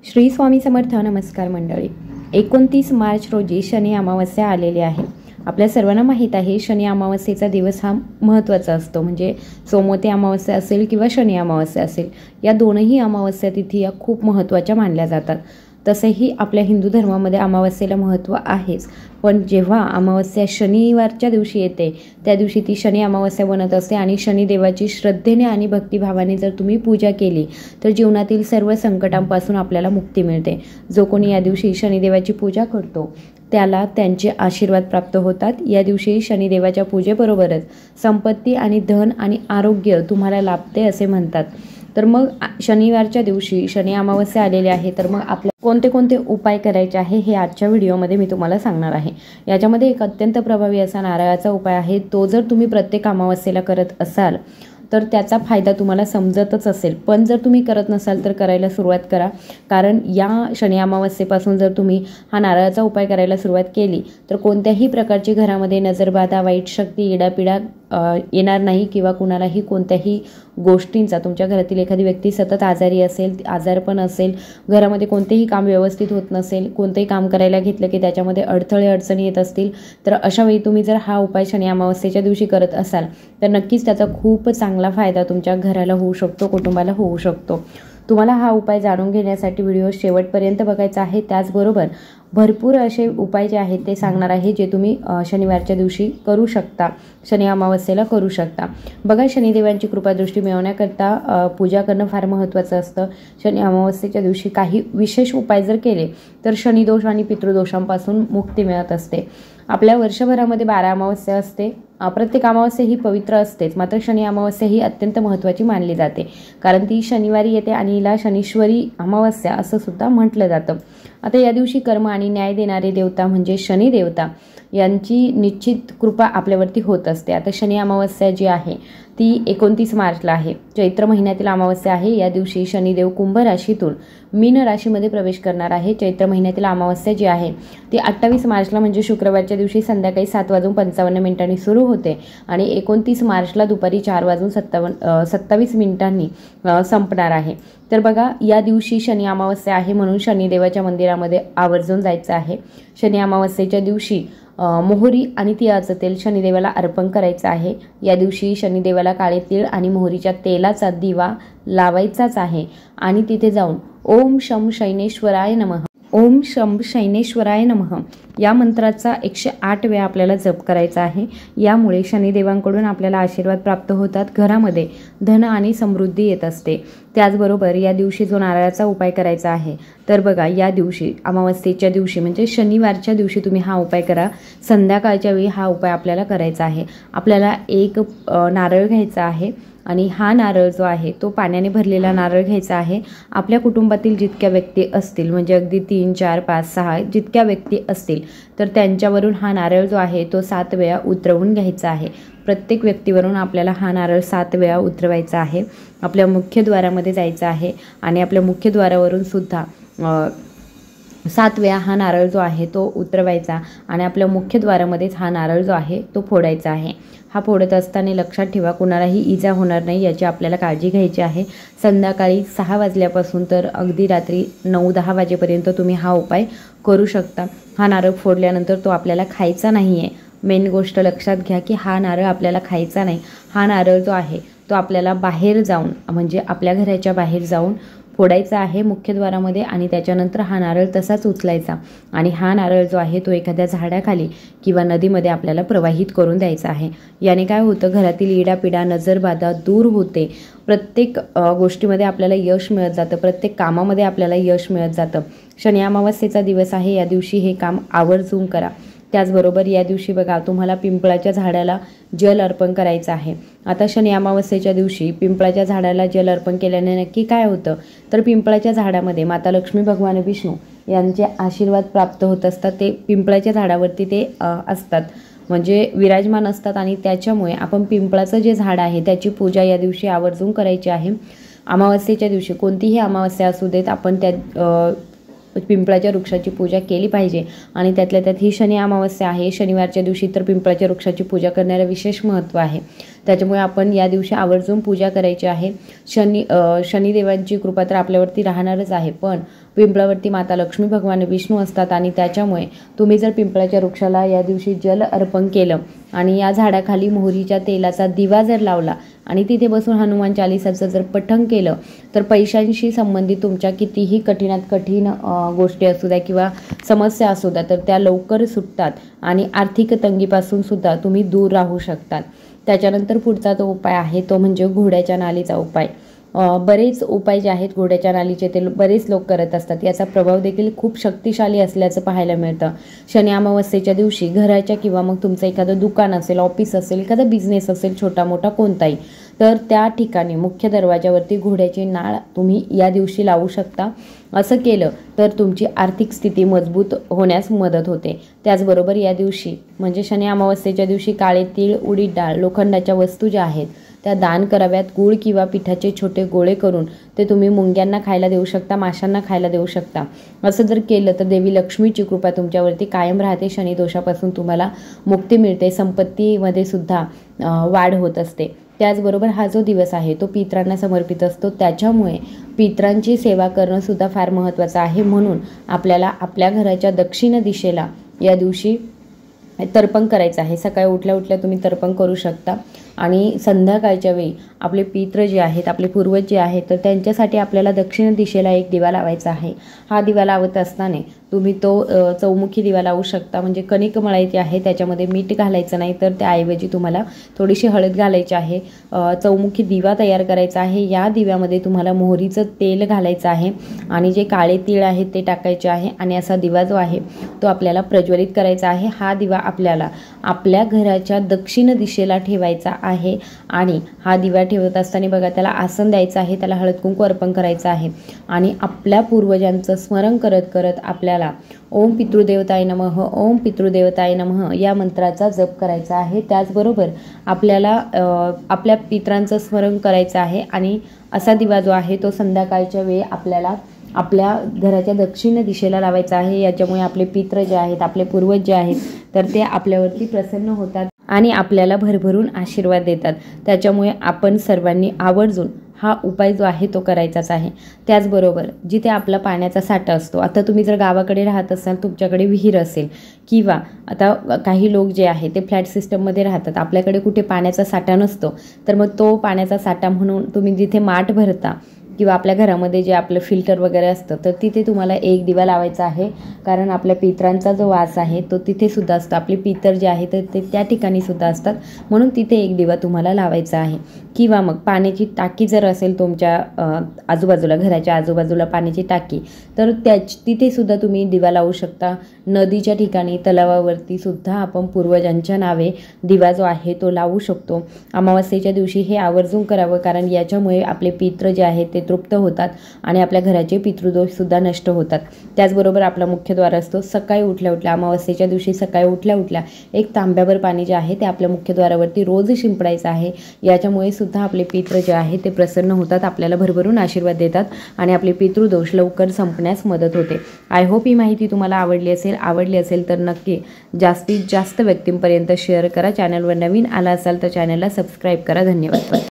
श्री स्वामी समर्थ. नमस्कार मंडळी. 29 मार्च रोजी शनी अमावस्या आलेली आहे. आपल्या सर्वांना माहीत आहे शनी अमावस्येचा दिवस हा महत्त्वाचा असतो. म्हणजे सोमवती अमावस्या असेल किंवा शनी अमावस्या असेल, या दोनही अमावस्या तिथी या खूप महत्त्वाच्या मानल्या जातात. तसेही आपल्या हिंदू धर्मामध्ये अमावस्येला महत्त्व आहेच. पण जेव्हा अमावस्या शनिवारच्या दिवशी येते त्या दिवशी ती शनी अमावस्या बनत असते आणि शनिदेवाची श्रद्धेने आणि भक्तिभावाने जर तुम्ही पूजा केली तर जीवनातील सर्व संकटांपासून आपल्याला मुक्ती मिळते. जो कोणी या दिवशी शनिदेवाची पूजा करतो त्याला त्यांचे आशीर्वाद प्राप्त होतात. या दिवशी शनिदेवाच्या पूजेबरोबरच संपत्ती आणि धन आणि आरोग्य तुम्हाला लाभते असे म्हणतात. तर मग शनिवारच्या दिवशी शनी अमावस्या आलेली आहे, तर मग आपल्या कोणते कोणते उपाय करायचे आहे हे आजच्या व्हिडिओमध्ये मी तुम्हाला सांगणार आहे. याच्यामध्ये एक अत्यंत प्रभावी असा नारळाचा उपाय आहे. तो जर तुम्ही प्रत्येक अमावस्येला करत असाल तर त्याचा फायदा तुम्हाला समजतच असेल. पण जर तुम्ही करत नसाल तर करायला सुरुवात करा. कारण या शनी अमावस्येपासून जर तुम्ही हा नारळाचा उपाय करायला सुरुवात केली तर कोणत्याही प्रकारची घरामध्ये नजरबाधा, वाईट शक्ती, इडापिडा येणार नाही किंवा कुणालाही कोणत्याही गोष्टींचा, तुमच्या घरातील एखादी व्यक्ती सतत आजारी असेल, आजारपण असेल, घरामध्ये कोणतेही काम व्यवस्थित होत नसेल, कोणतेही काम करायला घेतलं की त्याच्यामध्ये अडथळे अडचणी येत असतील, तर अशा वेळी तुम्ही जर हा उपाय शनी अमावस्येच्या दिवशी करत असाल तर नक्कीच त्याचा खूप चांगला फायदा तुमच्या घराला होऊ शकतो, कुटुंबाला होऊ शकतो. तुम्हाला हा उपाय जाणून घेण्यासाठी व्हिडिओ शेवटपर्यंत बघायचा आहे. त्याचबरोबर भरपूर असे उपाय जे आहेत ते सांगणार आहे जे तुम्ही शनिवारच्या दिवशी करू शकता, शनी अमावस्येला करू शकता. बघा, शनिदेवांची कृपादृष्टी मिळवण्याकरता पूजा करणं फार महत्त्वाचं असतं. शनी अमावस्येच्या दिवशी काही विशेष उपाय जर केले तर शनिदोष आणि पितृदोषांपासून मुक्ती मिळत असते. आपल्या वर्षभरामध्ये 12 अमावस्या असते. प्रत्येक अमावस्या ही पवित्र असतेच, मात्र शनी अमावस्या ही अत्यंत महत्त्वाची मानली जाते. कारण ती शनिवारी येते आणि हिला शनीश्वरी अमावस्या असं सुद्धा म्हटलं जातं. आता या दिवशी कर्म आणि न्याय देणारे देवता म्हणजे शनी देवता यांची निश्चित कृपा आपल्यावरती होत असते. आता शनी अमावस्या जी आहे ती 29 मार्चला आहे. चैत्र महिन्यातील अमावस्या आहे. या दिवशी शनिदेव कुंभ राशीतून मीन राशीमध्ये प्रवेश करणार आहे. चैत्र महिन्यातील अमावस्या जी आहे ती 28 मार्चला म्हणजे शुक्रवारच्या दिवशी संध्याकाळी 7:55 सुरू होते आणि 29 मार्चला दुपारी 4:27 संपणार आहे. तर बघा, या दिवशी शनी अमावस्या आहे म्हणून शनिदेवाच्या मंदिरामध्ये आवर्जून जायचं आहे. शनी अमावस्येच्या दिवशी मोहरी आणि तिळाचं तेल शनिदेवाला अर्पण करायचं आहे. या दिवशी शनिदेवाला काळे तीळ आणि मोहरीच्या तेलाचा दिवा लावायचाच आहे आणि तिथे जाऊन ओम शम शैनेश्वराय नमः, ओम शम शैनेश्वराय नमः या मंत्राचा 108 वेळा आपल्याला जप करायचा आहे. यामुळे शनिदेवांकडून आपल्याला आशीर्वाद प्राप्त होतात. घरामध्ये धन आणि समृद्धी येत असते. त्याचबरोबर या दिवशी जो नारळाचा उपाय करायचा आहे, तर बघा, या दिवशी अमावस्येच्या दिवशी म्हणजे शनिवारच्या दिवशी तुम्ही हा उपाय करा. संध्याकाळच्या वेळी हा उपाय आपल्याला करायचा आहे. आपल्याला एक नारळ घ्यायचा आहे आणि हा नारळ जो आहे तो पाण्याने भरलेला नारळ घ्यायचा आहे. आपल्या कुटुंबातील जितक्या व्यक्ती असतील, म्हणजे अगदी 3, 4, 5, 6 जितक्या व्यक्ती असतील तर त्यांच्यावरून हा नारळ जो आहे तो 7 वेळा उतरवून घ्यायचा आहे. प्रत्येक व्यक्तीवरून आपल्याला हा नारळ 7 वेळा उतरवायचा आहे. आपल्या मुख्यद्वारामध्ये जायचं आहे आणि आपल्या मुख्यद्वारावरून सुद्धा 7 वेळा हा नारळ जो आहे तो उतरवायचा आणि आपल्या मुख्यद्वारामध्येच हा नारळ जो आहे तो फोडायचा आहे. हा फोडत असताना लक्षात ठेवा कुणालाही इजा होणार नाही याची आपल्याला काळजी घ्यायची आहे. संध्याकाळी 6 वाजल्यापासून तर अगदी रात्री 9-10 वाजेपर्यंत तुम्ही हा उपाय करू शकता. हा नारळ फोडल्यानंतर तो आपल्याला खायचा नाही आहे. मेन गोष्ट लक्षात घ्या की हा नारळ आपल्याला खायचा नाही. हा नारळ जो आहे तो आपल्याला बाहेर जाऊन, म्हणजे आपल्या घराच्या बाहेर जाऊन फोडायचा आहे मुख्यद्वारामध्ये आणि त्याच्यानंतर हा नारळ तसाच उचलायचा आणि हा नारळ जो आहे तो एखाद्या झाडाखाली किंवा नदीमध्ये आपल्याला प्रवाहित करून द्यायचा आहे. याने काय होतं, घरातील इडापिडा, नजरबाधा दूर होते. प्रत्येक गोष्टीमध्ये आपल्याला यश मिळत जातं, प्रत्येक कामामध्ये आपल्याला यश मिळत जातं. शनी अमावस्येचा दिवस आहे. या दिवशी हे काम आवर्जून करा. त्याचबरोबर या दिवशी बघा, तुम्हाला पिंपळाच्या झाडाला जल अर्पण करायचं आहे. आता शनी अमावस्येच्या दिवशी पिंपळाच्या झाडाला जल अर्पण केल्याने नक्की काय होतं, तर पिंपळाच्या झाडामध्ये माता लक्ष्मी, भगवान विष्णू यांचे आशीर्वाद प्राप्त होत असतात. ते पिंपळाच्या झाडावरती ते असतात, म्हणजे विराजमान असतात आणि त्याच्यामुळे आपण पिंपळाचं जे झाड आहे त्याची पूजा या दिवशी आवर्जून करायची आहे. अमावस्येच्या दिवशी कोणतीही अमावस्या असू देत आपण त्या पिंपळाच्या वृक्षाची पूजा केली पाहिजे आणि त्यातल्या त्यात ही शनी अमावस्या आहे. शनिवारच्या दिवशी तर पिंपळाच्या वृक्षाची पूजा करण्याला विशेष महत्त्व आहे. त्याच्यामुळे आपण या दिवशी आवर्जून पूजा करायची आहे. शनिदेवांची कृपा तर आपल्यावरती राहणारच आहे, पण पिंपळावरती माता लक्ष्मी भगवान विष्णू असतात आणि त्याच्यामुळे तुम्ही जर पिंपळाच्या वृक्षाला या दिवशी जल अर्पण केलं आणि या झाडाखाली मोहरीच्या तेलाचा दिवा जर लावला आणि तिथे बसून हनुमान चालिसाचं जर पठण केलं तर पैशांशी संबंधित तुमच्या कितीही कठीणात कठीण गोष्टी असू द्या किंवा समस्या असू द्या तर त्या लवकर सुटतात आणि आर्थिक तंगीपासून सुद्धा तुम्ही दूर राहू शकतात. त्याच्यानंतर पुढचा जो उपाय आहे तो म्हणजे घोड्याच्या नालीचा उपाय. बरेच उपाय जे आहेत घोड्याच्या नालीचे ते बरेच लोक करत असतात. याचा प्रभाव देखील खूप शक्तिशाली असल्याचं पाहायला मिळतं. शनी अमावस्येच्या दिवशी घराच्या किंवा मग तुमचं एखादं दुकान असेल, ऑफिस असेल, एखादा बिझनेस असेल छोटा मोठा कोणताही, तर त्या ठिकाणी मुख्य दरवाजावरती घोड्याची नाळ तुम्ही या दिवशी लावू शकता. असं केलं तर तुमची आर्थिक स्थिती मजबूत होण्यास मदत होते. त्याचबरोबर या दिवशी म्हणजे शनी अमावस्येच्या दिवशी काळे तीळ, उडीद डाळ, लोखंडाच्या वस्तू ज्या आहेत त्या दान कराव्यात. गूळ किंवा पिठाचे छोटे गोळे करून ते तुम्ही मुंग्यांना खायला देऊ शकता, माशांना खायला देऊ शकता. असं जर केलं तर देवी लक्ष्मीची कृपा तुमच्यावरती कायम राहते. शनी दोषापासून तुम्हाला मुक्ती मिळते. संपत्तीमध्ये सुद्धा वाढ होत असते. त्याचबरोबर हा जो दिवस आहे तो पितरांना समर्पित असतो. त्याच्यामुळे पितरांची सेवा करणं सुद्धा फार महत्त्वाचं आहे. म्हणून आपल्याला आपल्या घराच्या दक्षिण दिशेला या दिवशी तर्पण करायचं आहे. सकाळी उठल्या उठल्या तुम्ही तर्पण करू शकता आणि संध्याकाळच्या वेळी आपले पितृ जे आहेत, आपले पूर्वज जे आहेत, तर त्यांच्यासाठी आपल्याला दक्षिण दिशेला एक दिवा लावायचा आहे. हा दिवा लावत असताना तुम्ही तो चौमुखी दिवा लावू शकता. म्हणजे कणिक मळायची आहे, त्याच्यामध्ये मीठ घालायचं नाही, तर त्याऐवजी तुम्हाला थोडीशी हळद घालायची आहे. चौमुखी दिवा तयार करायचा आहे. या दिव्यामध्ये तुम्हाला मोहरीचं तेल घालायचं आहे आणि जे काळे तीळ आहेत ते टाकायचे आहे आणि असा दिवा जो आहे तो आपल्याला प्रज्वलित करायचा आहे. हा दिवा आपल्याला आपल्या घराच्या दक्षिण दिशेला ठेवायचा आहे आणि हा दिवा ठेवत असताना बघा त्याला आसन द्यायचं आहे, त्याला हळद कुंकू अर्पण करायचं आहे आणि आपल्या पूर्वजांचं स्मरण करत करत आपल्याला ओम पितृदेवताय नमः, ओम पितृदेवताय नमः या मंत्राचा जप करायचा आहे. त्याचबरोबर आपल्याला आपल्या पितरांचं स्मरण करायचं आहे आणि असा दिवा जो आहे तो संध्याकाळच्या वेळी आपल्याला आपल्या घराच्या दक्षिण दिशेला लावायचा आहे. याच्यामुळे आपले पितृ जे आहेत, आपले पूर्वज जे आहेत, तर ते आपल्यावरती प्रसन्न होतात आणि आपल्याला भरभरून आशीर्वाद देतात. त्याच्यामुळे आपण सर्वांनी आवर्जून हा उपाय जो आहे तो करायचाच आहे. त्याचबरोबर जिथे आपला पाण्याचा साठा असतो, आता तुम्ही जर गावाकडे राहत असाल, तुमच्याकडे विहीर असेल किंवा आता काही लोक जे आहे ते फ्लॅट सिस्टममध्ये राहतात, आपल्याकडे कुठे पाण्याचा साठा नसतो, तर मग तो पाण्याचा साठा म्हणून तुम्ही जिथे माठ भरता किंवा आपल्या घरामध्ये जे आपलं फिल्टर वगैरे असतं तर तिथे तुम्हाला एक दिवा लावायचा आहे. कारण आपल्या पितरांचा जो वास आहे तो तिथे सुद्धा असतो. आपले पितर जे आहे तर ते त्या ठिकाणी सुद्धा असतात, म्हणून तिथे एक दिवा तुम्हाला लावायचा आहे. किंवा मग पाण्याची टाकी जर असेल तुमच्या आजूबाजूला, घराच्या आजूबाजूला पाण्याची टाकी, तर तिथे सुद्धा तुम्ही दिवा लावू शकता. नदीच्या ठिकाणी, तलावावरती सुद्धा आपण पूर्वजांच्या नावे दिवा जो आहे तो लावू शकतो. अमावस्येच्या दिवशी हे आवर्जून करावं, कारण याच्यामुळे आपले पितृ जे आहेत ते तृप्त होतात आणि आपल्या घराचे पितृदोषसुद्धा नष्ट होतात. त्याचबरोबर आपला मुख्यद्वार असतो. सकाळी उठल्या उठल्या, अमावस्येच्या दिवशी सकाळी उठल्या उठल्या एक तांब्याभर पाणी जे आहे ते आपल्या मुख्यद्वारावरती रोज शिंपडायचं आहे. याच्यामुळे सुद्धा आपले पितृ जे आहे ते प्रसन्न होतात, आपल्याला भरभरून आशीर्वाद देतात आणि आपले पितृदोष लवकर संपण्यास मदत होते. आय होप ही माहिती तुम्हाला आवडली असेल तर नक्की जास्तीत जास्त व्यक्तींपर्यंत शेअर करा. चॅनलवर नवीन आला असाल तर चॅनलला सबस्क्राईब करा. धन्यवाद.